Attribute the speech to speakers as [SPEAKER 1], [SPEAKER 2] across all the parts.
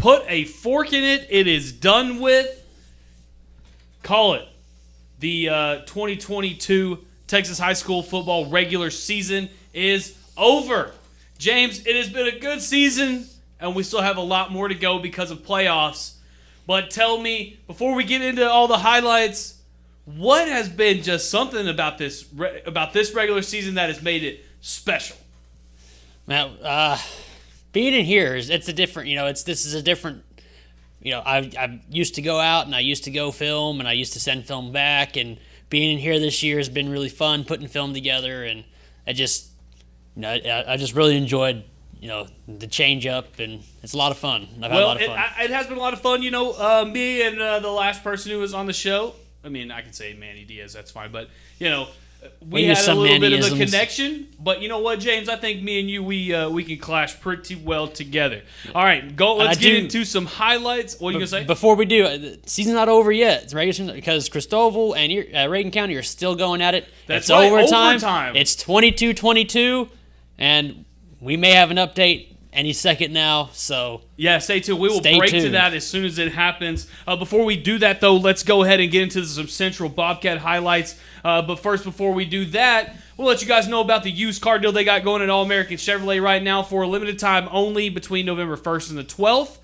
[SPEAKER 1] Put a fork in it. It is done with. Call it. The 2022 Texas high school football regular season is over. James, it has been a good season, and we still have a lot more to go because of playoffs. But tell me, before we get into all the highlights, what has been just something about this regular season that has made it special?
[SPEAKER 2] Well, being in here it's a different. This is a different. I used to go out and I used to go film and I used to send film back, and being in here this year has been really fun putting film together, and I just really enjoyed the change up, and it's a lot of fun. I've had a lot of fun.
[SPEAKER 1] It has been a lot of fun. Me and the last person who was on the show. I mean, I could say Manny Diaz. That's fine, but we had a little bit of a connection. But you know what, James? I think me and you we can clash pretty well together. All right, let's get into some highlights. What are you gonna say?
[SPEAKER 2] Before we do, the season's not over yet. It's regular season because Cristobal and Reagan County are still going at it.
[SPEAKER 1] That's
[SPEAKER 2] right,
[SPEAKER 1] overtime.
[SPEAKER 2] It's 22-22, and we may have an update any second now, so
[SPEAKER 1] yeah, stay tuned. We will break to that as soon as it happens. Before we do that, though, let's go ahead and get into some Central Bobcat highlights. But first, before we do that, we'll let you guys know about the used car deal they got going at All-American Chevrolet right now for a limited time only between November 1st and the 12th.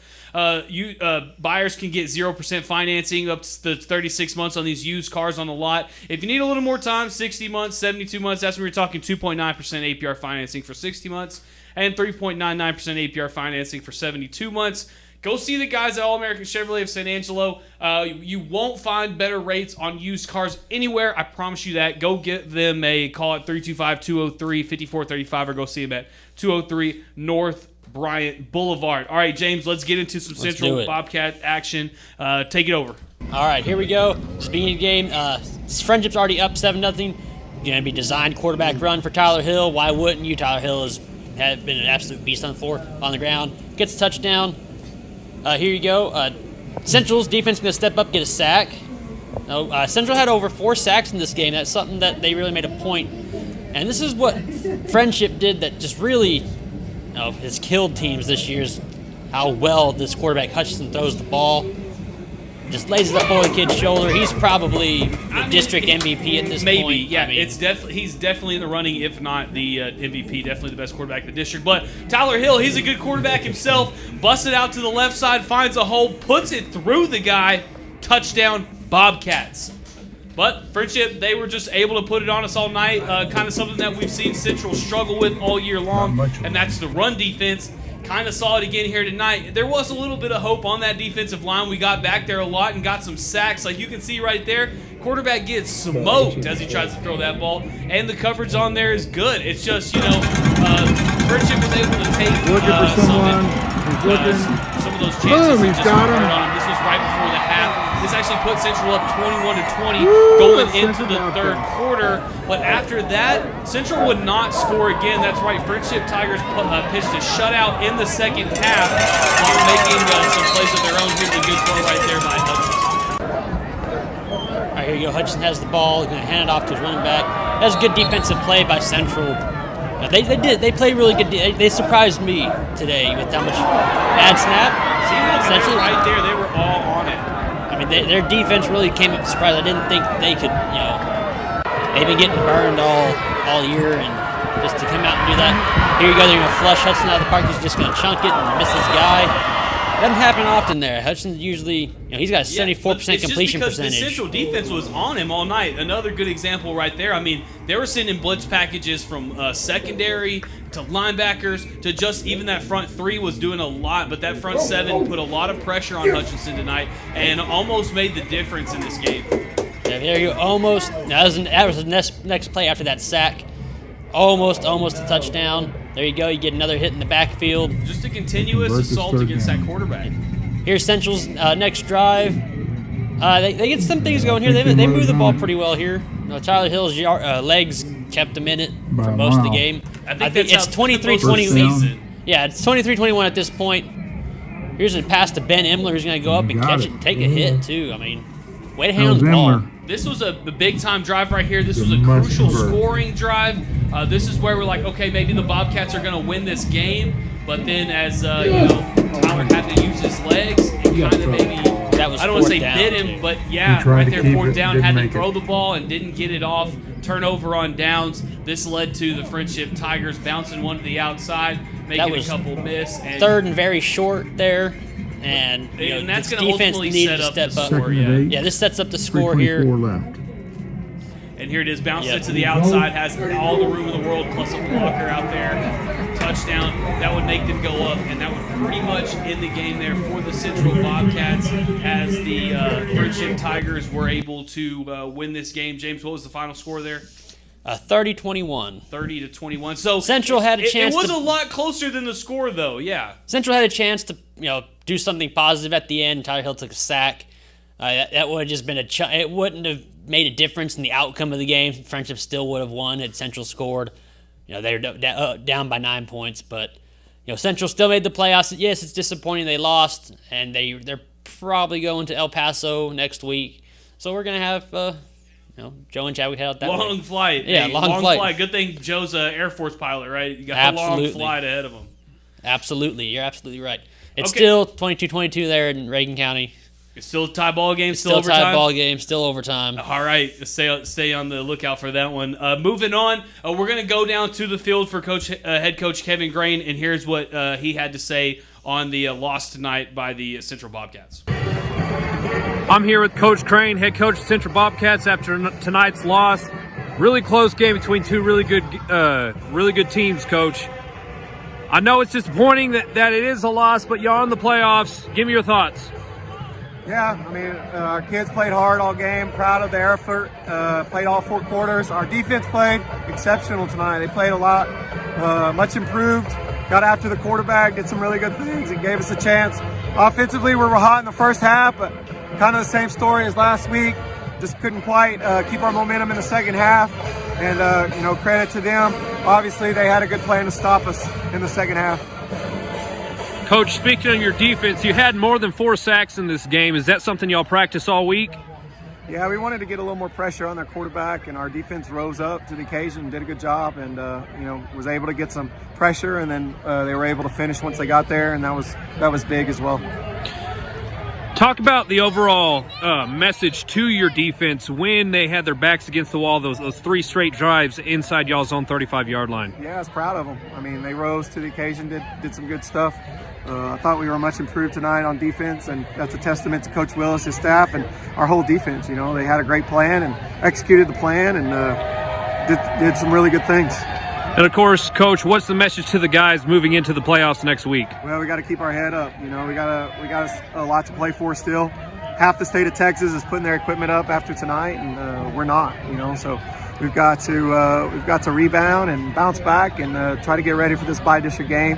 [SPEAKER 1] Buyers can get 0% financing up to 36 months on these used cars on the lot. If you need a little more time, 60 months, 72 months, that's when we're talking 2.9% APR financing for 60 months and 3.99% APR financing for 72 months. Go see the guys at All-American Chevrolet of San Angelo. You won't find better rates on used cars anywhere. I promise you that. Go get them a call at 325-203-5435 or go see them at 203 North Bryant Boulevard. All right, James, let's get into some Central Bobcat action. Take it over.
[SPEAKER 2] All right, here we go. Speaking of the game, Friendship's already up 7-0. Going to be designed quarterback run for Tyler Hill. Why wouldn't you? Tyler Hill has been an absolute beast on the floor, on the ground. Gets a touchdown. Here you go. Central's defense going to step up, get a sack. Central had over 4 sacks in this game. That's something that they really made a point. And this is what Friendship did that just really has killed teams this year, is how well this quarterback Hutchinson throws the ball. Just lays it up over the kid's shoulder. He's probably the district MVP at this point.
[SPEAKER 1] Maybe, yeah. He's definitely in the running, if not the MVP. Definitely the best quarterback in the district. But Tyler Hill, he's a good quarterback himself. Busts it out to the left side, finds a hole, puts it through the guy. Touchdown, Bobcats. But Friendship, they were just able to put it on us all night. Kind of something that we've seen Central struggle with all year long, and that's the run defense. Kind of saw it again here tonight. There was a little bit of hope on that defensive line. We got back there a lot and got some sacks. Like you can see right there, quarterback gets smoked as he tries to throw that ball, and the coverage on there is good. It's just, Friendship was able to take some of those chances.
[SPEAKER 3] He's got him.
[SPEAKER 1] This was right before the half. This actually put Central up 21-20 going into the third quarter. But after that, Central would not score again. That's right. Friendship Tigers pitched a shutout in the second half while making some plays of their own. Here's a good throw right there by Hutchinson.
[SPEAKER 2] All right, here you go. Hutchinson has the ball. He's going to hand it off to his running back. That was a good defensive play by Central. They played really good. They surprised me today with how much bad snap.
[SPEAKER 1] See, right there, they were all on it.
[SPEAKER 2] I mean, their defense really came up surprised. I didn't think they could, they've been getting burned all year, and just to come out and do that. Here you go, they're going to flush Hudson out of the park. He's just going to chunk it and miss this guy. Doesn't happen often there. Hudson's usually, he's got a 74% completion percentage.
[SPEAKER 1] The Central defense was on him all night. Another good example right there. I mean, they were sending blitz packages from secondary to linebackers to just even that front three was doing a lot, but that front seven put a lot of pressure on Hutchinson tonight and almost made the difference in this game.
[SPEAKER 2] Yeah, there you go. Almost. That was the next play after that sack. Almost a touchdown. There you go. You get another hit in the backfield.
[SPEAKER 1] Just a continuous assault against that quarterback.
[SPEAKER 2] Here's Central's next drive. They get some things going here. They move the ball pretty well here. Tyler Hill's legs kept him in it for most of the game. I think it's 23-21. Yeah, it's 23-21 at this point. Here's a pass to Ben Emler, who's going to go up and catch it, take a hit too. I mean, way to handle the ball.
[SPEAKER 1] This was a big-time drive right here. This was a crucial scoring drive. This is where we're like, okay, maybe the Bobcats are going to win this game. But then as, Tyler had to use his legs and kind of maybe,
[SPEAKER 2] That was
[SPEAKER 1] I don't want to say
[SPEAKER 2] fourth
[SPEAKER 1] bit
[SPEAKER 2] down,
[SPEAKER 1] him,
[SPEAKER 2] too.
[SPEAKER 1] but yeah,
[SPEAKER 3] tried
[SPEAKER 1] right
[SPEAKER 3] to
[SPEAKER 1] there,
[SPEAKER 3] keep
[SPEAKER 1] fourth
[SPEAKER 3] it,
[SPEAKER 1] down,
[SPEAKER 3] didn't
[SPEAKER 1] had to
[SPEAKER 3] make
[SPEAKER 1] throw
[SPEAKER 3] it.
[SPEAKER 1] the ball and didn't get it off. Turnover on downs. This led to the Friendship Tigers bouncing one to the outside, making a couple miss. And
[SPEAKER 2] third and very short there. And,
[SPEAKER 1] and that's
[SPEAKER 2] this
[SPEAKER 1] going to
[SPEAKER 2] defense
[SPEAKER 1] ultimately
[SPEAKER 2] needed
[SPEAKER 1] set
[SPEAKER 2] to
[SPEAKER 1] up
[SPEAKER 2] step
[SPEAKER 1] the
[SPEAKER 2] up.
[SPEAKER 1] score.
[SPEAKER 3] Second and 8.
[SPEAKER 2] Yeah, this sets up the score here.
[SPEAKER 3] 3:24 left.
[SPEAKER 1] And here it is, bounced
[SPEAKER 2] Yep.
[SPEAKER 1] it to the outside, has all the room in the world, plus a blocker out there. Touchdown. That would make them go up, and that would pretty much end the game there for the Central Bobcats as the Friendship Tigers were able to win this game. James, what was the final score there?
[SPEAKER 2] 30-21.
[SPEAKER 1] 30-21. So
[SPEAKER 2] Central had a chance
[SPEAKER 1] It was
[SPEAKER 2] to-
[SPEAKER 1] a lot closer than the score, though. Yeah.
[SPEAKER 2] Central had a chance to do something positive at the end. Tyler Hill took a sack. That would have just been it wouldn't have made a difference in the outcome of the game. Friendship still would have won had Central scored. They're down by 9 points, but Central still made the playoffs. Yes, it's disappointing they lost, and they're probably going to El Paso next week. So we're gonna have Joe and Chadwick head out that
[SPEAKER 1] Long
[SPEAKER 2] way.
[SPEAKER 1] flight.
[SPEAKER 2] Yeah,
[SPEAKER 1] Hey,
[SPEAKER 2] long flight.
[SPEAKER 1] Good thing Joe's an Air Force pilot, right? You got
[SPEAKER 2] Absolutely.
[SPEAKER 1] the long flight ahead of him.
[SPEAKER 2] Absolutely, you're absolutely right. It's
[SPEAKER 1] Okay.
[SPEAKER 2] still 22-22 there in Reagan County.
[SPEAKER 1] It's still a tie ball game, still
[SPEAKER 2] Still
[SPEAKER 1] overtime.
[SPEAKER 2] tied ball game, still overtime.
[SPEAKER 1] All right, stay on the lookout for that one. Moving on, we're going to go down to the field for head coach Kevin Grain, and here's what he had to say on the loss tonight by the Central Bobcats.
[SPEAKER 4] I'm here with Coach Crane, head coach of Central Bobcats after tonight's loss. Really close game between two really good teams, Coach. I know it's disappointing that it is a loss, but y'all in the playoffs. Give me your thoughts.
[SPEAKER 5] Yeah, I mean, our kids played hard all game, proud of their effort, played all 4 quarters. Our defense played exceptional tonight. They played a lot, much improved, got after the quarterback, did some really good things, and gave us a chance. Offensively, we were hot in the first half, but kind of the same story as last week. Just couldn't quite keep our momentum in the second half, and, credit to them. Obviously, they had a good plan to stop us in the second half.
[SPEAKER 4] Coach, speaking of your defense, you had more than 4 sacks in this game. Is that something y'all practice all week?
[SPEAKER 5] Yeah, we wanted to get a little more pressure on their quarterback, and our defense rose up to the occasion, did a good job, and was able to get some pressure, and then they were able to finish once they got there, and that was big as well.
[SPEAKER 4] Talk about the overall message to your defense when they had their backs against the wall, those 3 straight drives inside y'all's own 35-yard line.
[SPEAKER 5] Yeah, I was proud of them. I mean, they rose to the occasion, did some good stuff. I thought we were much improved tonight on defense, and that's a testament to Coach Willis, his staff, and our whole defense. They had a great plan and executed the plan and did some really good things.
[SPEAKER 4] And, of course, Coach, what's the message to the guys moving into the playoffs next week?
[SPEAKER 5] Well, we got to keep our head up. We got a lot to play for still. Half the state of Texas is putting their equipment up after tonight, and we're not. So we've got to rebound and bounce back and try to get ready for this bi-district game.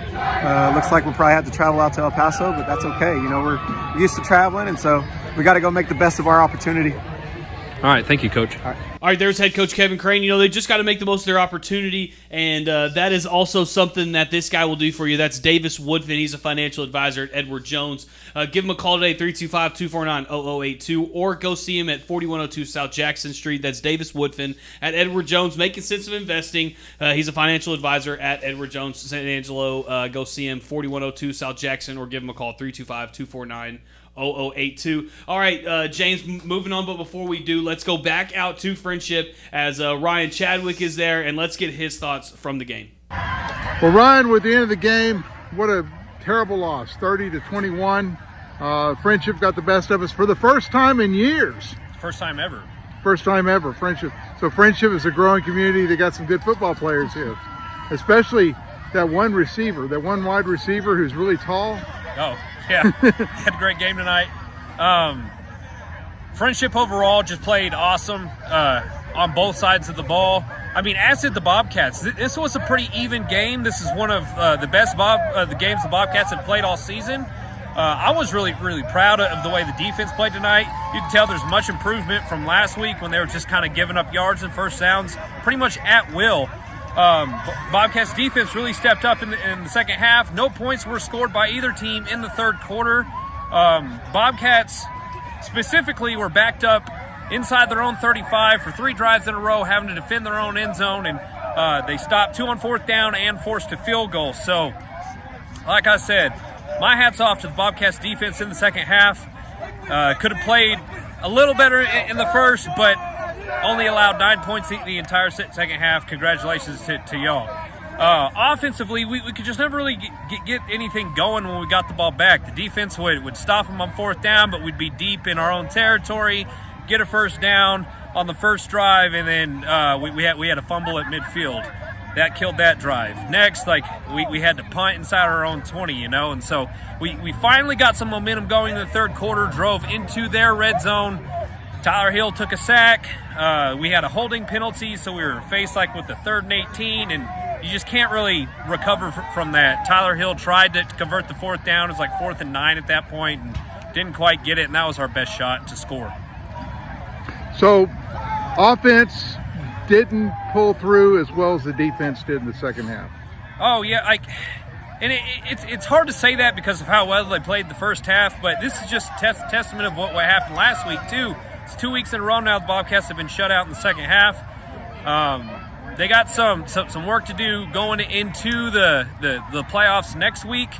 [SPEAKER 5] Looks like we'll probably have to travel out to El Paso, but that's okay. We're used to traveling, and so we got to go make the best of our opportunity.
[SPEAKER 4] All right, thank you, Coach.
[SPEAKER 1] All right, there's head coach Kevin Crane. They just got to make the most of their opportunity, and that is also something that this guy will do for you. That's Davis Woodfin. He's a financial advisor at Edward Jones. Give him a call today, 325-249-0082, or go see him at 4102 South Jackson Street. That's Davis Woodfin at Edward Jones, making sense of investing. He's a financial advisor at Edward Jones, San Angelo. Go see him, 4102 South Jackson, or give him a call, 325-249-0082. 0082. All right, James, moving on, but before we do, let's go back out to Friendship as Ryan Chadwick is there, and let's get his thoughts from the game.
[SPEAKER 3] Well, Ryan, with the end of the game, what a terrible loss, 30-21. Friendship got the best of us for the first time in years.
[SPEAKER 4] First time ever.
[SPEAKER 3] First time ever, Friendship. So Friendship is a growing community. They got some good football players here, especially that one wide receiver who's really tall.
[SPEAKER 4] Oh, yeah. Had a great game tonight. Friendship overall just played awesome on both sides of the ball. I mean, as did the Bobcats. This was a pretty even game. This is one of the best the games the Bobcats have played all season. I was really, really proud of the way the defense played tonight. You can tell there's much improvement from last week when they were just kind of giving up yards and first downs pretty much at will. Bobcats defense really stepped up in the second half. No points were scored by either team in the third quarter. Bobcats specifically were backed up inside their own 35 for 3 drives in a row, having to defend their own end zone, and they stopped 2 on fourth down and forced a field goal. So, like I said, my hat's off to the Bobcats defense in the second half. Could have played a little better in the first, but only allowed 9 points the entire second half. Congratulations to y'all. Offensively, we could just never really get anything going when we got the ball back. The defense would stop them on fourth down, but we'd be deep in our own territory, get a first down on the first drive, and then we had a fumble at midfield. That killed that drive. Next, we had to punt inside our own 20, and so we finally got some momentum going in the third quarter, drove into their red zone. Tyler Hill took a sack. We had a holding penalty, so we were faced with the 3rd and 18, and you just can't really recover from that. Tyler Hill tried to convert the 4th down. It was 4th and 9 at that point, and didn't quite get it, and that was our best shot to score.
[SPEAKER 3] So, offense didn't pull through as well as the defense did in the second half.
[SPEAKER 4] Oh, yeah, and it's hard to say that because of how well they played the first half, but this is just testament of what happened last week, too. It's 2 weeks in a row now the Bobcats have been shut out in the second half. They got some work to do going into the playoffs next week.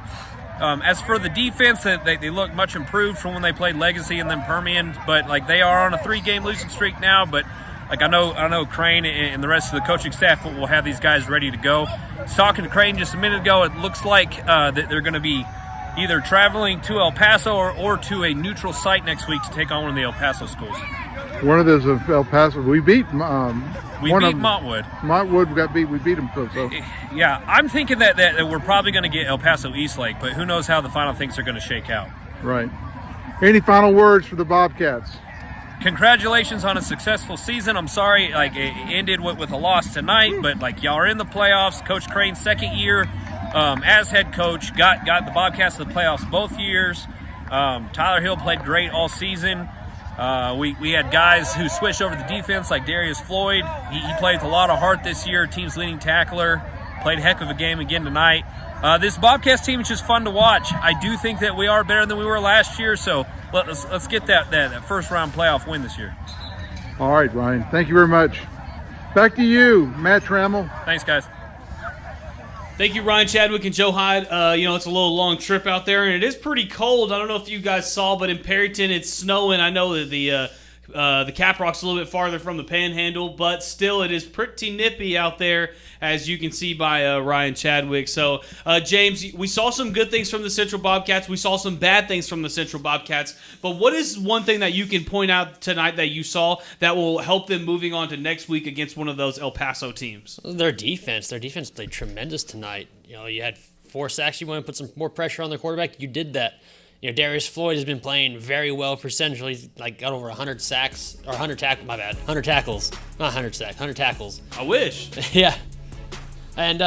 [SPEAKER 4] As for the defense, they look much improved from when they played Legacy and then Permian, but they are on a 3-game losing streak now, but I know Crane and the rest of the coaching staff will have these guys ready to go. I was talking to Crane just a minute ago. It looks like that they're going to be either traveling to El Paso or to a neutral site next week to take on one of the El Paso schools.
[SPEAKER 3] One of those of El Paso. We beat
[SPEAKER 4] Montwood.
[SPEAKER 3] Montwood got beat. We beat them. So.
[SPEAKER 4] Yeah, I'm thinking that we're probably going to get El Paso Eastlake, but who knows how the final things are going to shake out.
[SPEAKER 3] Right. Any final words for the Bobcats?
[SPEAKER 4] Congratulations on a successful season. I'm sorry it ended with a loss tonight, but y'all are in the playoffs. Coach Crane's second year as head coach got the Bobcats to the playoffs both years. Tyler Hill played great all season. We had guys who switched over to the defense like Darius Floyd. He played with a lot of heart this year, team's leading tackler. Played a heck of a game again tonight. This Bobcats team is just fun to watch. I do think that we are better than we were last year, so let's get that first-round playoff win this year.
[SPEAKER 3] All right, Ryan. Thank you very much. Back to you, Matt Trammell.
[SPEAKER 4] Thanks, guys.
[SPEAKER 1] Thank you, Ryan Chadwick and Joe Hyde. It's a little long trip out there, and it is pretty cold. I don't know if you guys saw, but in Perryton it's snowing. I know that the Cap Rock's a little bit farther from the Panhandle, but still it is pretty nippy out there, as you can see by Ryan Chadwick. So, James, we saw some good things from the Central Bobcats. We saw some bad things from the Central Bobcats. But what is one thing that you can point out tonight that you saw that will help them moving on to next week against one of those El Paso teams?
[SPEAKER 2] Their defense. Their defense played tremendous tonight. You had 4 sacks. You want to put some more pressure on their quarterback. You did that. Darius Floyd has been playing very well for Central. He's got over 100 sacks, or 100 tackles, my bad. 100 tackles. Not 100 sacks, 100 tackles.
[SPEAKER 1] I wish.
[SPEAKER 2] Yeah. And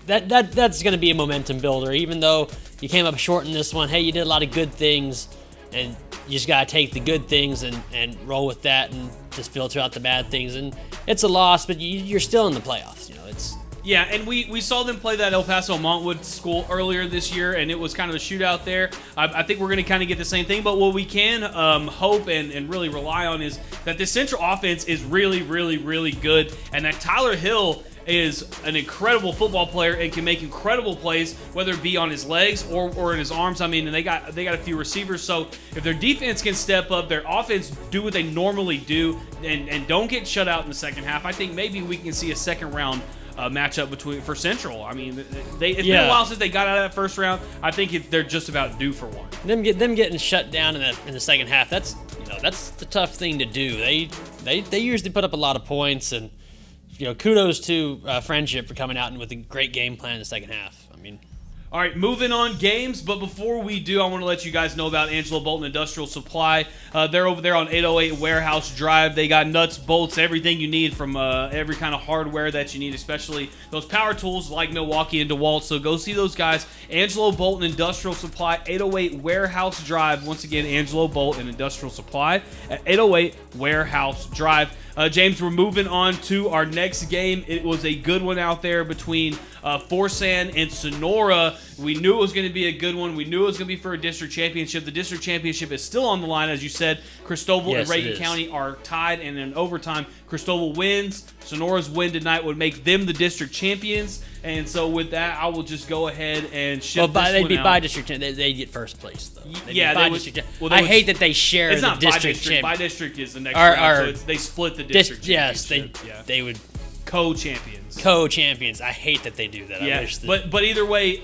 [SPEAKER 2] that's going to be a momentum builder. Even though you came up short in this one, hey, you did a lot of good things, and you just got to take the good things and roll with that and just filter out the bad things. And it's a loss, but you're still in the playoffs.
[SPEAKER 1] Yeah, and we saw them play that El Paso Montwood school earlier this year, and it was kind of a shootout there. I think we're going to kind of get the same thing, but what we can hope and really rely on is that the Central offense is really, really, really good, and that Tyler Hill is an incredible football player and can make incredible plays, whether it be on his legs or in his arms. I mean, and they got a few receivers, so if their defense can step up, their offense do what they normally do, and don't get shut out in the second half, I think maybe we can see a second round matchup for Central. I mean, it's been a while since they got out of that first round. I think they're just about due for one.
[SPEAKER 2] Them getting shut down in the second half. That's the tough thing to do. They usually put up a lot of points, and kudos to Friendship for coming out with a great game plan in the second half. I mean.
[SPEAKER 1] All right, moving on games, but before we do, I want to let you guys know about Angelo Bolton Industrial Supply. They're over there on 808 Warehouse Drive. They got nuts, bolts, everything you need from every kind of hardware that you need, especially those power tools like Milwaukee and DeWalt. So go see those guys. Angelo Bolton Industrial Supply, 808 Warehouse Drive. Once again, Angelo Bolton Industrial Supply at 808 Warehouse Drive. James, we're moving on to our next game. It was a good one out there between Forsan and Sonora. We knew it was going to be a good one. We knew it was going to be for a district championship. The district championship is still on the line, as you said. Cristobal and Reagan County are tied, and in overtime, Cristobal wins. Sonora's win tonight would make them the district champions. And so with that, I will just go ahead and ship
[SPEAKER 2] they'd be
[SPEAKER 1] out.
[SPEAKER 2] by district. They get first place though.
[SPEAKER 1] I
[SPEAKER 2] hate that they share
[SPEAKER 1] it's
[SPEAKER 2] the
[SPEAKER 1] not
[SPEAKER 2] district.
[SPEAKER 1] By district is the next round, so they split the district.
[SPEAKER 2] They would
[SPEAKER 1] co-champions.
[SPEAKER 2] I hate that they do that.
[SPEAKER 1] Yeah,
[SPEAKER 2] I wish
[SPEAKER 1] but either way,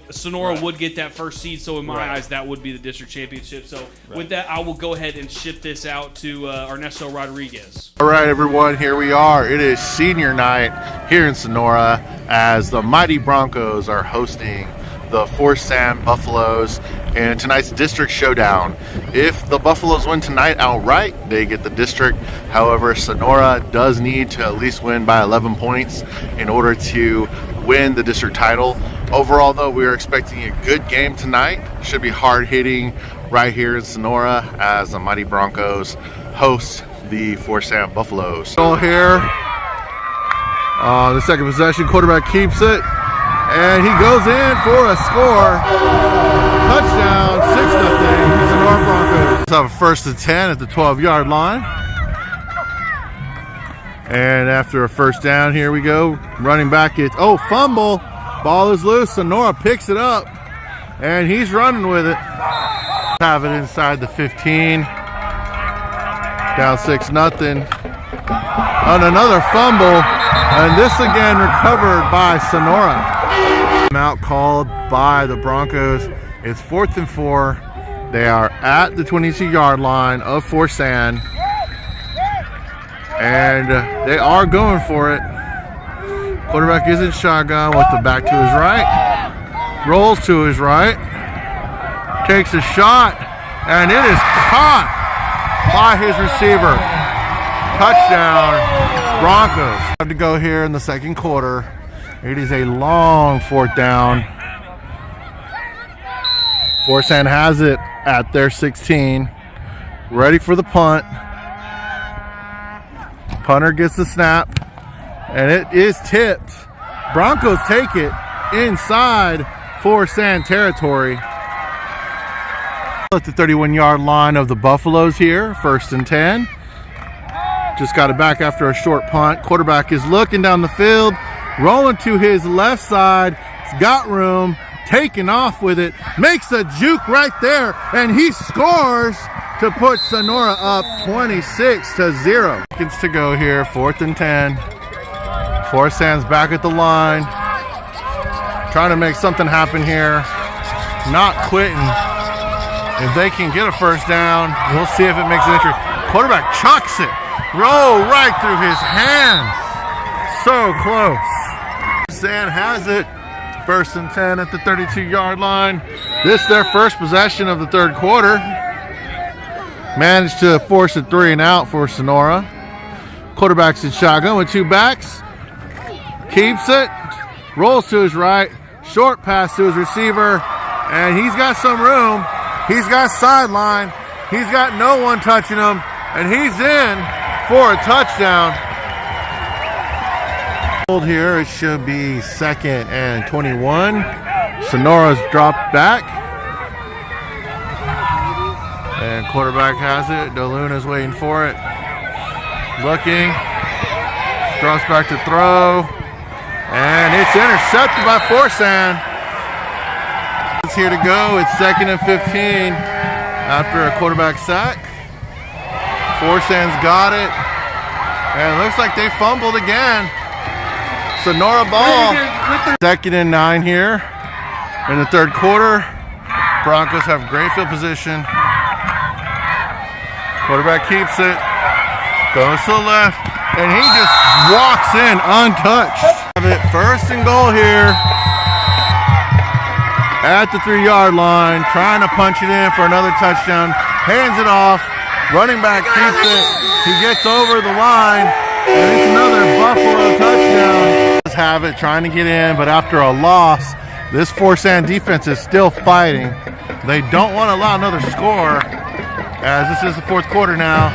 [SPEAKER 1] Sonora would get that first seed. So in my eyes, that would be the district championship. So with that, I will go ahead and ship this out to Ernesto Rodriguez.
[SPEAKER 6] All right, everyone, here we are. It is senior night here in Sonora as the Mighty Broncos are hosting the Forest Sand Buffaloes in tonight's district showdown. If the Buffaloes win tonight outright, they get the district. However, Sonora does need to at least win by 11 points in order to win the district title. Overall, though, we are expecting a good game tonight. Should be hard hitting right here in Sonora as the Mighty Broncos host the Forest Sand Buffaloes.
[SPEAKER 3] Ball here. The second possession, quarterback keeps it. And he goes in for a score. Touchdown, 6-0, Sonora Broncos. Let's have a 1st and 10 at the 12-yard line. And after a first down, here we go. Running back, fumble. Ball is loose. Sonora picks it up. And he's running with it. Have it inside the 15. Down 6-0. On another fumble. And this again recovered by Sonora. Out called by the Broncos. It's 4th and 4. They are at the 22-yard line of Forest Sand, and they are going for it. Quarterback is in shotgun with the back to his right, rolls to his right, takes a shot, and it is caught by his receiver. Touchdown, Broncos. Have to go here in the second quarter. It is a long 4th down. Forest Sand has it at their 16. Ready for the punt. Punter gets the snap. And it is tipped. Broncos take it inside Forest Sand territory. At the 31-yard line of the Buffaloes here. 1st and 10. Just got it back after a short punt. Quarterback is looking down the field. Rolling to his left side. It's got room. Taking off with it. Makes a juke right there. And he scores to put Sonora up 26-0. Seconds to go here. 4th and 10. Forest Sand's back at the line. Trying to make something happen here. Not quitting. If they can get a first down, we'll see if it makes an entry. Quarterback chucks it. Roll right through his hands. So close. Sand has it. 1st and 10 at the 32-yard line. This is their first possession of the third quarter. Managed to force a 3 and out for Sonora. Quarterback's in shotgun with 2 backs. Keeps it. Rolls to his right. Short pass to his receiver. And he's got some room. He's got sideline. He's got no one touching him. And he's in for a touchdown. Here it should be 2nd and 21. Sonora's dropped back, and quarterback has it. DeLuna's waiting for it, looking, drops back to throw, and it's intercepted by Forest Sand. It's here to go. It's 2nd and 15 after a quarterback sack. Forest Sand's got it, and it looks like they fumbled again. Sonora ball. 2nd and 9 here in the third quarter. Broncos have great field position. Quarterback keeps it. Goes to the left. And he just walks in untouched. 1st and goal here at the 3-yard line. Trying to punch it in for another touchdown. Hands it off. Running back keeps it. He gets over the line. And it's another Buffalo touchdown. Have it trying to get in, but after a loss, this Forest Sand defense is still fighting. They don't want to allow another score, as this is the 4th quarter now.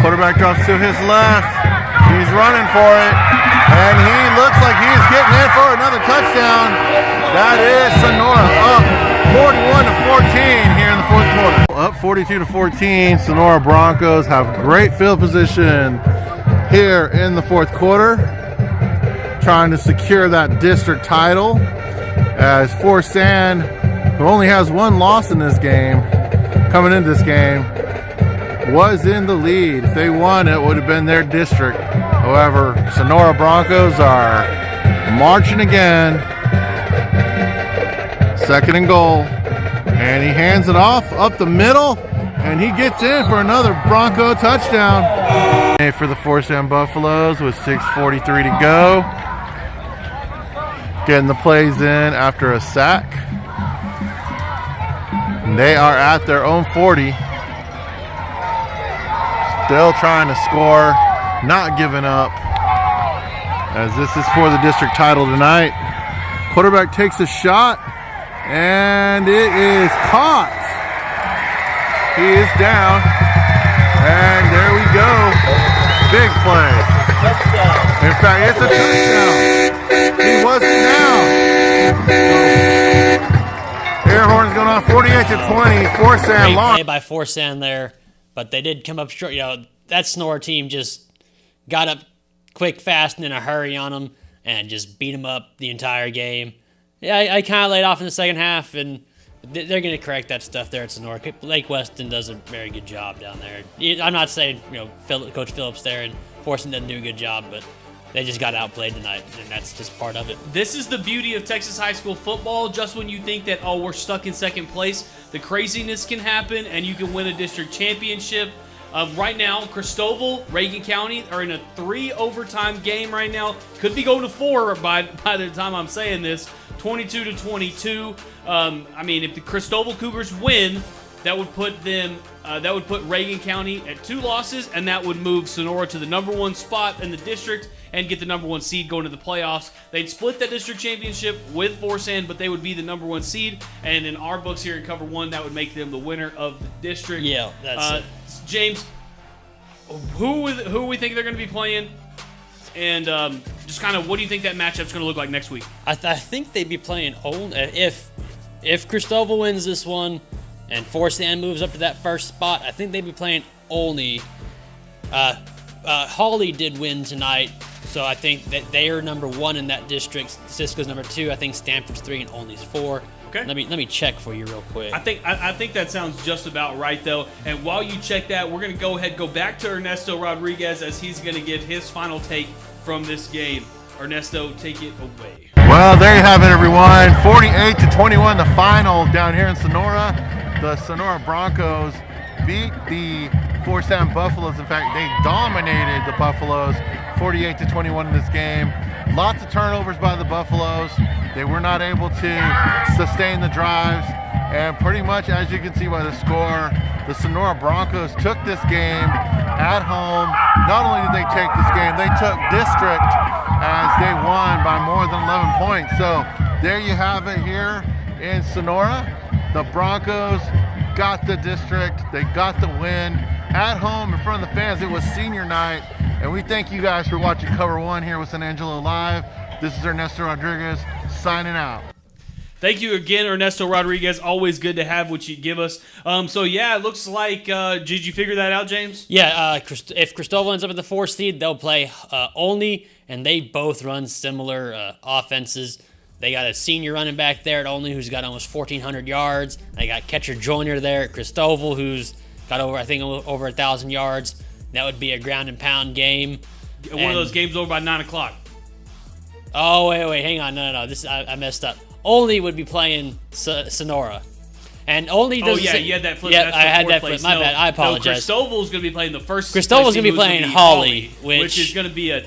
[SPEAKER 3] Quarterback drops to his left. He's running for it, and he looks like he's getting in for another touchdown. That is Sonora up 41-14 here in the 4th quarter. Up 42-14. Sonora Broncos have great field position here in the 4th quarter. trying to secure that district title, as Forest San, who only has one loss in this game, coming into this game, was in the lead. If they won, it would have been their district. However, Sonora Broncos are marching again. 2nd and goal. And he hands it off up the middle, and he gets in for another Bronco touchdown. For the Forest San Buffaloes with 6:43 to go. Getting the plays in after a sack. And they are at their own 40. Still trying to score, not giving up, as this is for the district title tonight. Quarterback takes a shot, and it is caught. He is down, and there we go. Big play. In fact, it's a touchdown. He wasn't down. Air horns going on 48-20. Forest San
[SPEAKER 2] Great
[SPEAKER 3] lost.
[SPEAKER 2] play by Forest San there, but they did come up short. That Sonora team just got up quick, fast, and in a hurry on them, and just beat them up the entire game. Yeah, I kind of laid off in the second half, and they're going to correct that stuff there at Sonora. Lake Weston does a very good job down there. I'm not saying Coach Phillips there and Forreston doesn't do a good job, but they just got outplayed tonight, and that's just part of it.
[SPEAKER 1] This is the beauty of Texas high school football. Just when you think that, we're stuck in second place, the craziness can happen, and you can win a district championship. Right now, Cristobal, Reagan County are in a 3 overtime game right now. Could be going to 4 by the time I'm saying this. 22-22. If the Cristobal Cougars win, that would put them. That would put Reagan County at 2 losses, and that would move Sonora to the number 1 spot in the district and get the number 1 seed going to the playoffs. They'd split that district championship with Forest San, but they would be the number 1 seed. And in our books here in Cover 1, that would make them the winner of the district.
[SPEAKER 2] Yeah, that's it.
[SPEAKER 1] James, who we think they're going to be playing, and just kind of what do you think that matchup's going to look like next week?
[SPEAKER 2] I think they'd be playing only if Cristobal wins this one and Forest San moves up to that first spot. I think they'd be playing only. Hawley did win tonight, so I think that they are number 1 in that district. Cisco's number 2. I think Stanford's 3 and Olney's 4.
[SPEAKER 1] Okay.
[SPEAKER 2] Let me check for you real quick.
[SPEAKER 1] I think that sounds just about right, though. And while you check that, we're going to go back to Ernesto Rodriguez as he's going to get his final take from this game. Ernesto, take it away.
[SPEAKER 3] Well, there you have it, everyone. 48-21, the final down here in Sonora. The Sonora Broncos beat the Forest San Buffaloes. In fact, they dominated the Buffaloes 48-21 in this game. Lots of turnovers by the Buffaloes. They were not able to sustain the drives. And pretty much, as you can see by the score, the Sonora Broncos took this game at home. Not only did they take this game, they took district as they won by more than 11 points. So there you have it here in Sonora. The Broncos got the district. They got the win at home in front of the fans. It was senior night. And we thank you guys for watching Cover 1 here with San Angelo Live. This is Ernesto Rodriguez signing out.
[SPEAKER 1] Thank you again, Ernesto Rodriguez. Always good to have what you give us. It looks like, did you figure that out, James?
[SPEAKER 2] Yeah, if Cristobal ends up at the 4th seed, they'll play Olney, and they both run similar offenses. They got a senior running back there at Olney who's got almost 1,400 yards. They got catcher Joyner there at Cristobal who's got over 1,000 yards. That would be a ground and pound game.
[SPEAKER 1] One of those games over by 9 o'clock.
[SPEAKER 2] Oh, wait, hang on. No. I messed up. Olney would be playing Sonora. And Olney doesn't
[SPEAKER 1] you had that flip.
[SPEAKER 2] Yeah, I had that flip. My bad. I apologize.
[SPEAKER 1] No, Cristobal's going to be playing the first.
[SPEAKER 2] Cristobal's going to be playing Hawley,
[SPEAKER 1] which is going to be a...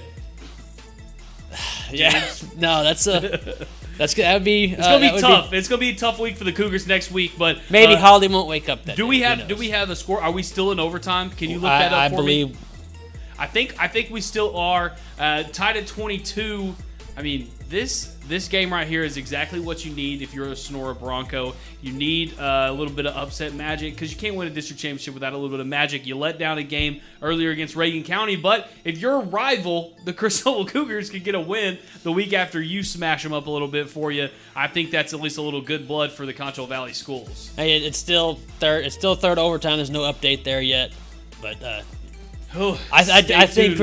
[SPEAKER 2] Yeah. No, that would be...
[SPEAKER 1] It's going to be tough. It's going to be a tough week for the Cougars next week, but...
[SPEAKER 2] Maybe Hawley won't wake up that
[SPEAKER 1] Do we have a score? Are we still in overtime? Can you look that up for me? I think we still are tied at 22. I mean, this game right here is exactly what you need if you're a Sonora Bronco. You need a little bit of upset magic because you can't win a district championship without a little bit of magic. You let down a game earlier against Reagan County, but if your rival, the Cristobal Cougars, could get a win the week after you smash them up a little bit for you, I think that's at least a little good blood for the Concho Valley schools.
[SPEAKER 2] Hey, it's still third. It's still third overtime. There's no update there yet, but I think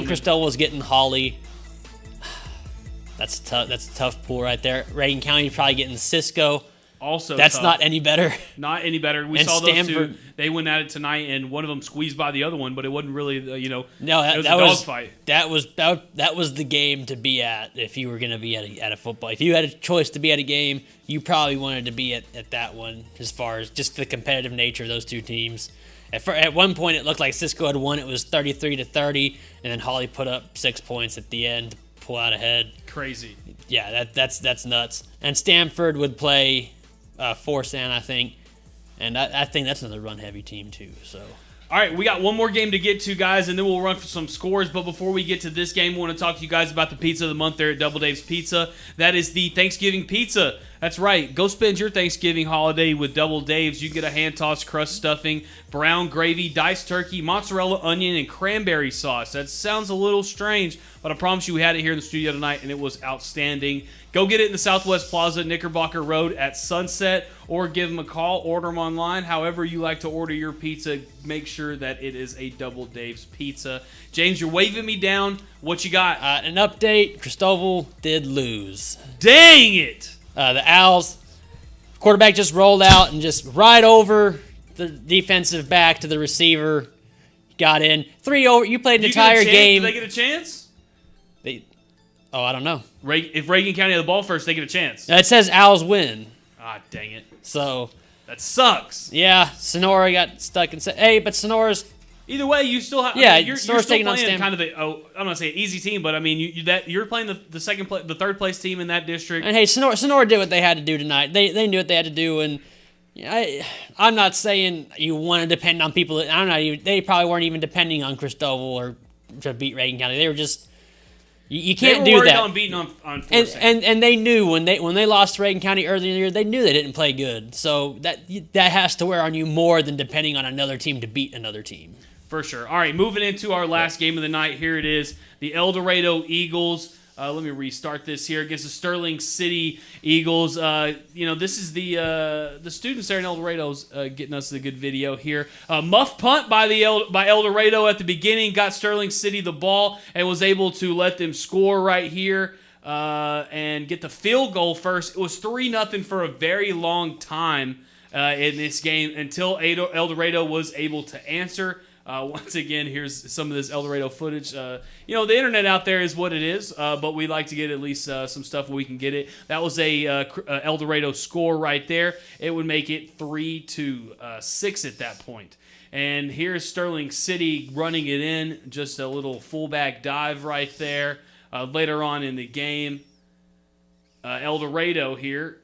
[SPEAKER 2] Cristobal was getting Hawley. That's tough. That's a tough pool right there. Reagan County probably getting Cisco.
[SPEAKER 1] Also,
[SPEAKER 2] that's
[SPEAKER 1] tough.
[SPEAKER 2] not any better.
[SPEAKER 1] Not any better. We
[SPEAKER 2] and
[SPEAKER 1] saw
[SPEAKER 2] Stanford,
[SPEAKER 1] those two. They went at it tonight, and one of them squeezed by the other one, but it wasn't really,
[SPEAKER 2] No,
[SPEAKER 1] it was a dogfight.
[SPEAKER 2] That was the game to be at if you were going to be at a football. If you had a choice to be at a game, you probably wanted to be at that one. As far as just the competitive nature of those two teams. At one point, it looked like Cisco had won. It was 33-30, and then Holly put up 6 points at the end to pull out ahead.
[SPEAKER 1] Crazy.
[SPEAKER 2] Yeah, that's nuts. And Stanford would play Forsan, I think, and I think that's another run-heavy team too. So.
[SPEAKER 1] All right, we got one more game to get to, guys, and then we'll run for some scores. But before we get to this game, we want to talk to you guys about the pizza of the month there at Double Dave's Pizza. That is the Thanksgiving pizza. That's right. Go spend your Thanksgiving holiday with Double Dave's. You get a hand-tossed crust stuffing, brown gravy, diced turkey, mozzarella, onion, and cranberry sauce. That sounds a little strange, but I promise you we had it here in the studio tonight, and it was outstanding. Go get it in the Southwest Plaza, Knickerbocker Road at Sunset, or give them a call, order them online. However you like to order your pizza, make sure that it is a Double Dave's Pizza. James, you're waving me down. What you got?
[SPEAKER 2] An update. Cristobal did lose.
[SPEAKER 1] Dang it!
[SPEAKER 2] The Owls, quarterback just rolled out and just right over the defensive back to the receiver. Got in. 3 over. You played an entire game.
[SPEAKER 1] Do they get a chance?
[SPEAKER 2] I don't know.
[SPEAKER 1] If Reagan County had the ball first, they get a chance.
[SPEAKER 2] It says Owls win.
[SPEAKER 1] Ah, dang it.
[SPEAKER 2] So.
[SPEAKER 1] That sucks.
[SPEAKER 2] Yeah, Sonora got stuck and said, hey, but Sonora's.
[SPEAKER 1] Either way, you still have.
[SPEAKER 2] Yeah,
[SPEAKER 1] you're still playing kind of I'm not saying easy team, but I mean you're playing the third place team in that district.
[SPEAKER 2] And hey, Sonora did what they had to do tonight. They knew what they had to do, and I'm not saying you want to depend on people. They probably weren't even depending on Cristobal or to beat Reagan County. They were just you can't do that. They were worried on
[SPEAKER 1] beating on
[SPEAKER 2] and they knew when they lost to Reagan County earlier in the year, they knew they didn't play good. So that has to wear on you more than depending on another team to beat another team.
[SPEAKER 1] For sure. All right, moving into our last game of the night. Here it is. The El Dorado Eagles. Let me restart this here against the Sterling City Eagles. This is the students there in El Dorado's getting us a good video here. Muff punt by El Dorado at the beginning. Got Sterling City the ball and was able to let them score right here and get the field goal first. It was 3-0 for a very long time in this game until El Dorado was able to answer. Once again, here's some of this El Dorado footage. The internet out there is what it is, but we like to get at least some stuff where we can get it. That was a El Dorado score right there. It would make it 3-6 at that point. And here's Sterling City running it in, just a little fullback dive right there. Later on in the game, El Dorado here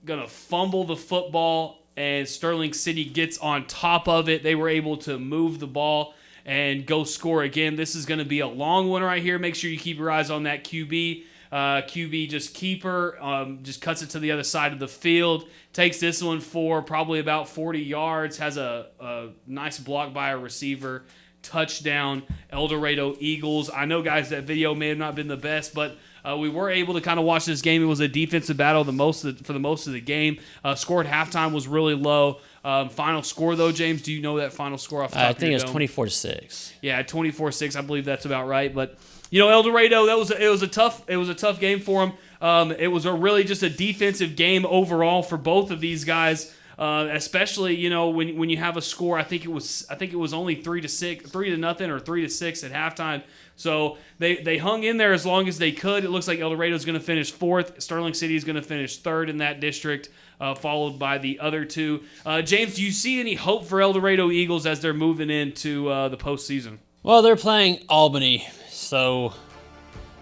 [SPEAKER 1] going to fumble the football, and Sterling City gets on top of it. They were able to move the ball and go score again. This is going to be a long one right here. Make sure you keep your eyes on that QB. QB just keeper, just cuts it to the other side of the field. Takes this one for probably about 40 yards. Has a nice block by a receiver. Touchdown, El Dorado Eagles. I know, guys, that video may have not been the best, but we were able to kind of watch this game. It was a defensive battle for the most of the game. Score at halftime was really low. Final score, though, James, do you know that final score off the top of your dome?
[SPEAKER 2] I think it was 24-6.
[SPEAKER 1] Yeah, 24-6. I believe that's about right. But El Dorado, it was a tough game for them. It was really just a defensive game overall for both of these guys. Especially when you have a score, I think it was only 3-0 or 3-6 at halftime. So they hung in there as long as they could. It looks like El Dorado is going to finish 4th. Sterling City is going to finish 3rd in that district, followed by the other two. James, do you see any hope for El Dorado Eagles as they're moving into the postseason?
[SPEAKER 2] Well, they're playing Albany, so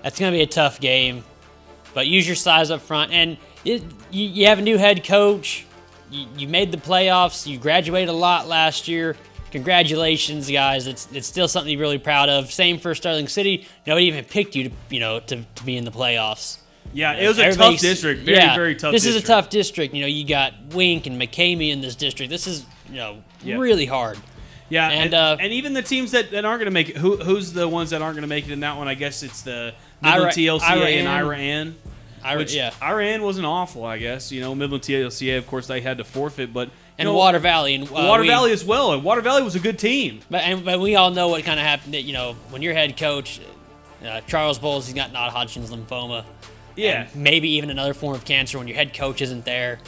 [SPEAKER 2] that's going to be a tough game. But use your size up front, and you have a new head coach. You made the playoffs. You graduated a lot last year. Congratulations, guys. It's still something to be really proud of. Same for Sterling City. Nobody even picked you to be in the playoffs.
[SPEAKER 1] Yeah, it was a tough district. Very tough
[SPEAKER 2] This
[SPEAKER 1] district.
[SPEAKER 2] is a tough district. You got Wink and McCamey in this district. This is, really hard.
[SPEAKER 1] Yeah, and even the teams that aren't going to make it. Who's the ones that aren't going to make it in that one? I guess it's the Midland TLCA and Iran. Iran wasn't awful, I guess. Midland TLCA, of course, they had to forfeit, but
[SPEAKER 2] Water Valley and
[SPEAKER 1] Water Valley as well. Water Valley was a good team.
[SPEAKER 2] But we all know what kind of happened. When your head coach Charles Bowles, he's got non-Hodgkin's lymphoma.
[SPEAKER 1] Yeah.
[SPEAKER 2] And maybe even another form of cancer when your head coach isn't there.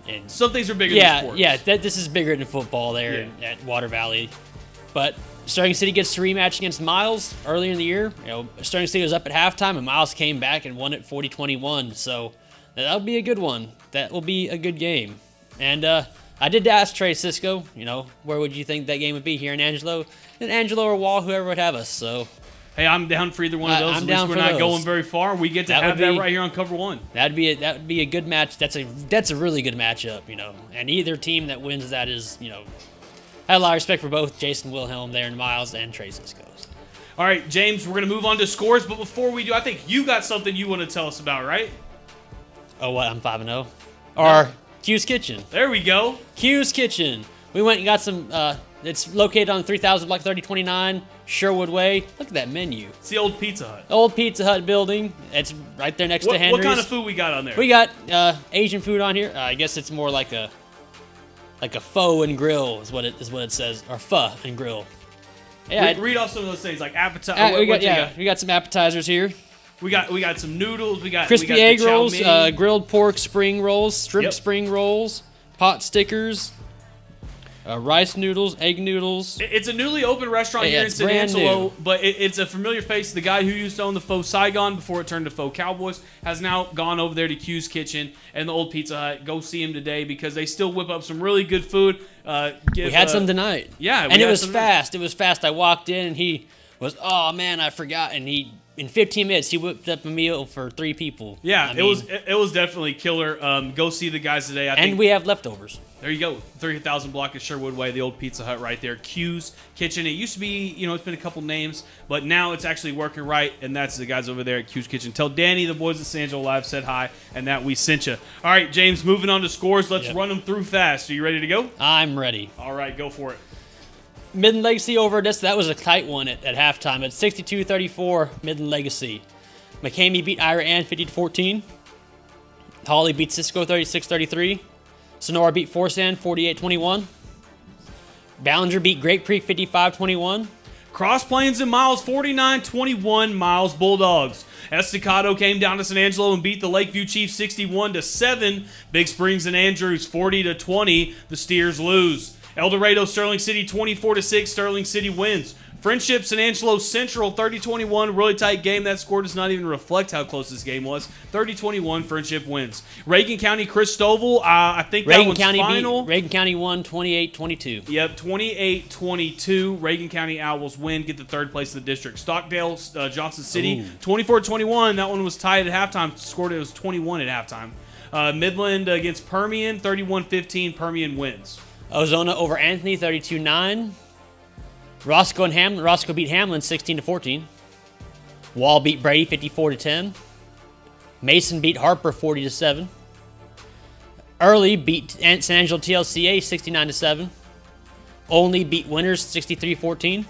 [SPEAKER 2] And
[SPEAKER 1] some things are bigger than sports.
[SPEAKER 2] Yeah, this is bigger than football there at Water Valley. But Sterling City gets to rematch against Miles earlier in the year. Sterling City was up at halftime, and Miles came back and won it 40-21. So that'll be a good one. That will be a good game. And I did ask Trey Cisco, where would you think that game would be, here in Angelo? In Angelo or Wall, whoever would have us. So
[SPEAKER 1] hey, I'm down for either one of those.
[SPEAKER 2] I'm
[SPEAKER 1] At
[SPEAKER 2] down
[SPEAKER 1] least we're
[SPEAKER 2] for
[SPEAKER 1] not
[SPEAKER 2] those.
[SPEAKER 1] going very far. We get to have that right here on Cover One.
[SPEAKER 2] That would be a good match. That's a really good matchup, And either team that wins that is, I have a lot of respect for both Jason Wilhelm there in Miles and Trey Cisco.
[SPEAKER 1] All right, James, we're going to move on to scores, but before we do, I think you got something you want to tell us about, right?
[SPEAKER 2] Oh, what? I'm 5-0. Or Q's Kitchen.
[SPEAKER 1] There we go.
[SPEAKER 2] Q's Kitchen. We went and got some. It's located on 3000 Block 3029 Sherwood Way. Look at that menu.
[SPEAKER 1] It's the old Pizza Hut.
[SPEAKER 2] Old Pizza Hut building. It's right there next to Henry's.
[SPEAKER 1] What kind of food we got on there?
[SPEAKER 2] We got Asian food on here. I guess it's more like a pho and grill is what it says, or pho and grill. Yeah,
[SPEAKER 1] read off some of those things like appetizer.
[SPEAKER 2] We got some appetizers here.
[SPEAKER 1] We got some noodles. We got
[SPEAKER 2] crispy egg rolls, grilled pork spring rolls, shrimp
[SPEAKER 1] Yep.
[SPEAKER 2] spring rolls, pot stickers, rice noodles, egg noodles.
[SPEAKER 1] It's a newly opened restaurant here in
[SPEAKER 2] it's
[SPEAKER 1] San
[SPEAKER 2] brand
[SPEAKER 1] Angelo,
[SPEAKER 2] new.
[SPEAKER 1] but it's a familiar face. The guy who used to own the Faux Saigon before it turned to Faux Cowboys has now gone over there to Q's Kitchen and the old Pizza Hut. Go see him today because they still whip up some really good food.
[SPEAKER 2] We had some tonight.
[SPEAKER 1] Yeah,
[SPEAKER 2] and it was fast. It was fast. I walked in and he was, oh man, I forgot. And in 15 minutes, he whipped up a meal for 3 people.
[SPEAKER 1] Yeah, it was definitely killer. Go see the guys today. I think
[SPEAKER 2] we have leftovers.
[SPEAKER 1] There you go. 30,000 block of Sherwood Way, the old Pizza Hut right there. Q's Kitchen. It used to be, it's been a couple names, but now it's actually working right, and that's the guys over there at Q's Kitchen. Tell Danny the boys at San Angelo Live said hi, and that we sent you. All right, James, moving on to scores. Let's run them through fast. Are you ready to go?
[SPEAKER 2] I'm ready.
[SPEAKER 1] All right, go for it.
[SPEAKER 2] Midland Legacy over this. That was a tight one at halftime. At 62-34, Midland Legacy. McCamey beat Ira Ann 50-14. Hawley beat Cisco 36-33. Sonora beat Forsan 48-21. Ballinger beat Grape Creek 55-21.
[SPEAKER 1] Cross Plains and Miles 49-21. Miles Bulldogs. Estacado came down to San Angelo and beat the Lakeview Chiefs 61-7. Big Springs and Andrews 40-20. The Steers lose. El Dorado Sterling City 24-6. Sterling City wins. Friendship San Angelo Central 30-21. Really tight game. That score does not even reflect how close this game was. 30-21. Friendship wins. Reagan County Christoval. I think that one's final.
[SPEAKER 2] Reagan County won 28-22.
[SPEAKER 1] Yep, 28-22. Reagan County Owls win, get the third place in the district. Stockdale Johnson City 24-21. That one was tied at halftime. Scored it was 21 at halftime. Midland against Permian 31-15. Permian wins.
[SPEAKER 2] Ozona over Anthony 32-9. Roscoe beat Hamlin 16-14. Wall beat Brady 54-10. Mason beat Harper 40-7. Early beat San Angelo TLCA 69-7. Only beat Winners 63-14.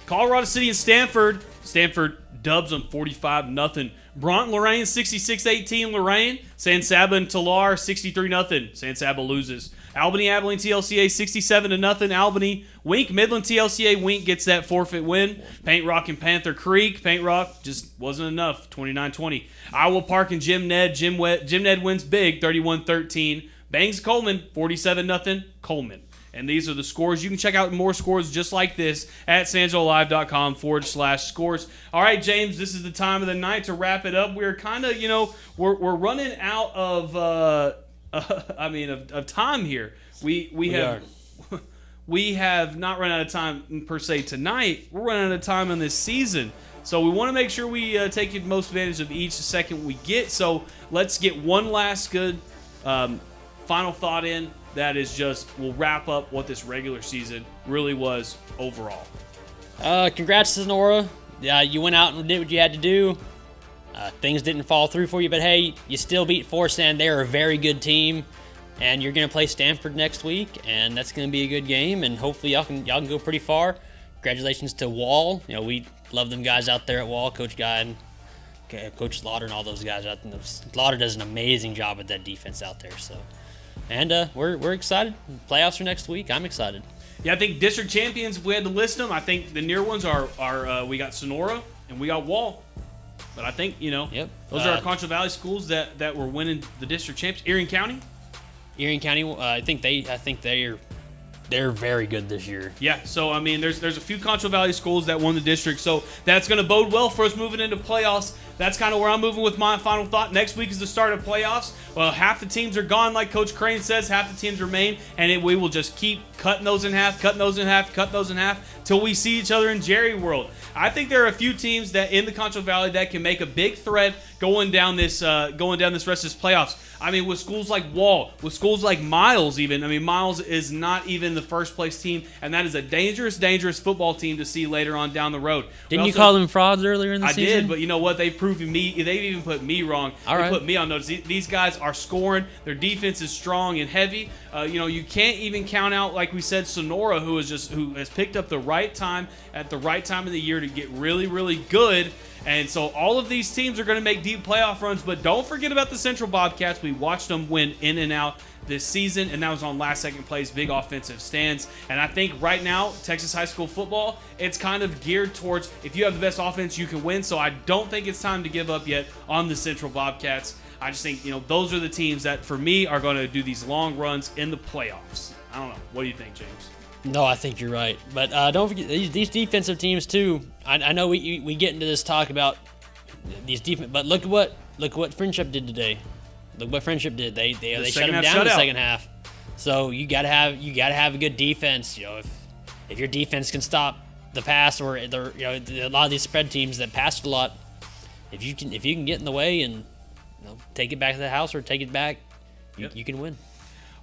[SPEAKER 1] Colorado City and Stanford. Stanford dubs them 45-0. Bronte Lorraine 66-18. Lorraine. San Saba and Talar 63-0. San Saba loses. Albany Abilene TLCA 67-0. Albany. Wink Midland TLCA. Wink gets that forfeit win. Paint Rock and Panther Creek. Paint Rock just wasn't enough. 29-20. Iowa Park and Jim Ned. Jim Ned wins big. 31-13. Bangs Coleman 47-0. Coleman. And these are the scores. You can check out more scores just like this at sanjolive.com/scores. All right, James, this is the time of the night to wrap it up. We're kind of, we're running out of, of time here. We have not run out of time per se tonight. We're running out of time on this season. So we want to make sure we take the most advantage of each second we get. So let's get one last good final thought in. That is just, we'll wrap up what this regular season really was overall.
[SPEAKER 2] Congrats to Sonora. You went out and did what you had to do. Things didn't fall through for you, but hey, you still beat Forsan. They're a very good team, and you're going to play Stanford next week, and that's going to be a good game, and hopefully y'all can go pretty far. Congratulations to Wall. We love them guys out there at Wall, Coach Guy and Coach Slaughter and all those guys out there. Slaughter does an amazing job with that defense out there, so. And we're excited. Playoffs are next week. I'm excited.
[SPEAKER 1] Yeah, I think district champions, if we had to list them, I think the near ones are we got Sonora and we got Wall. But I think,
[SPEAKER 2] Yep.
[SPEAKER 1] those are our Concho Valley schools that were winning the district champs. Erie County?
[SPEAKER 2] Erie County, I think they're very good this year.
[SPEAKER 1] Yeah, so I mean, there's a few Concho Valley schools that won the district, so that's going to bode well for us moving into playoffs. That's kind of where I'm moving with my final thought. Next week is the start of playoffs. Well, half the teams are gone, like Coach Crane says. Half the teams remain, and we will just keep cutting those in half, cutting those in half, cutting those in half, till we see each other in Jerry World. I think there are a few teams that in the Concho Valley that can make a big thread going down this rest of this playoffs. I mean, with schools like Wall, with schools like Miles even. I mean, Miles is not even the first place team, and that is a dangerous, dangerous football team to see later on down the road.
[SPEAKER 2] Didn't you call them frauds earlier in the season?
[SPEAKER 1] I did, but you know what? They've proven me. They've even put me wrong. They put me on notice. These guys are scoring. Their defense is strong and heavy. You can't even count out, like we said, Sonora, who has picked up the right time at the right time of the year to get really, really good. And so all of these teams are going to make deep playoff runs, but don't forget about the Central Bobcats. We watched them win in and out this season, and that was on last-second plays, big offensive stands. And I think right now, Texas high school football, it's kind of geared towards if you have the best offense, you can win. So I don't think it's time to give up yet on the Central Bobcats. I just think, those are the teams that, for me, are going to do these long runs in the playoffs. I don't know. What do you think, James?
[SPEAKER 2] No, I think you're right. But don't forget, these defensive teams, too. I know we get into this talk about these defense, but look what Friendship did today. Look what Friendship did. They shut them down in the second half. So you gotta have a good defense. If your defense can stop the pass, or a lot of these spread teams that pass a lot, if you can get in the way and take it back to the house or take it back, you can win.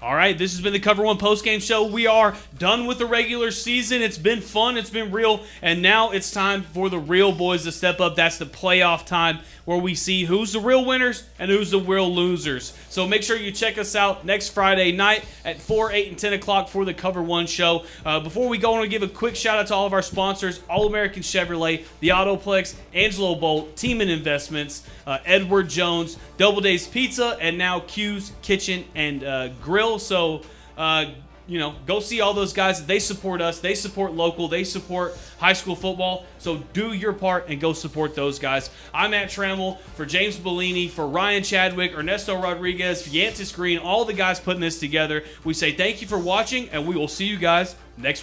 [SPEAKER 1] All right, this has been the Cover1 postgame show. We are done with the regular season. It's been fun. It's been real. And now it's time for the real boys to step up. That's the playoff time where we see who's the real winners and who's the real losers. So make sure you check us out next Friday night at 4, 8, and 10 o'clock for the Cover1 show. Before we go, I want to give a quick shout out to all of our sponsors, All-American Chevrolet, The Autoplex, Angelo Bolt, Teeman Investments, Edward Jones, Double Days Pizza, and now Q's Kitchen and Grill. So, go see all those guys. They support us. They support local. They support high school football. So do your part and go support those guys. I'm Matt Trammell for James Bellini, for Ryan Chadwick, Ernesto Rodriguez, Yantis Green, all the guys putting this together. We say thank you for watching, and we will see you guys next week.